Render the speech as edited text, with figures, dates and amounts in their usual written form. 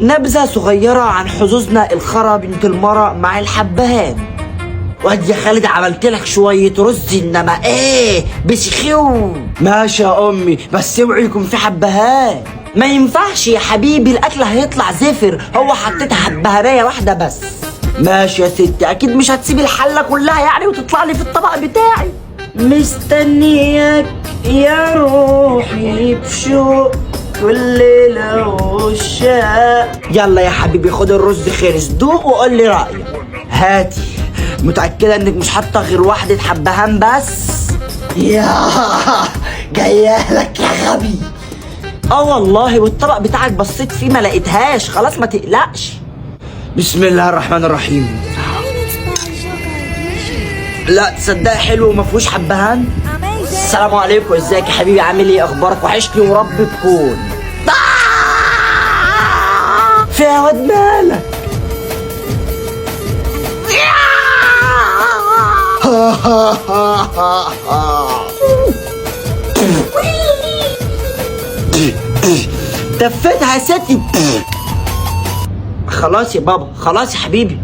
نبذة صغيرة عن حظوظنا الخرا بنت المرة مع الحبهان. واد يا خالد عملت لك شوية رز انما ايه بسخيو. ماشي يا امي بس اوعي يكون في حبهان. ما ينفعش يا حبيبي الاكل هيطلع زفر، هو حطيت حبهانية واحدة بس. ماشي يا ستي اكيد مش هتسيبي الحلة كلها يعني وتطلع لي في الطبق بتاعي. مستنياك يا روحي بشوق كل ليلة والشاق. يلا يا حبيبي خد الرز خلص، دوق وقول لي رأيك. هاتي. متأكدة انك مش حاطة غير واحدة حبهان بس؟ يا جايالك يا غبي. والله والطبق بتاعك بصيت فيه ما لقيتهاش، خلاص ما تقلقش. بسم الله الرحمن الرحيم. لا تصدق حلو وما فيهوش حبهان. السلام عليكم، ازيك يا حبيبي، عامل ايه، اخبارك، وحشني ورب تكون. فيها واد مالك. دفتها يا ستي. خلاص يا بابا، خلاص يا حبيبي.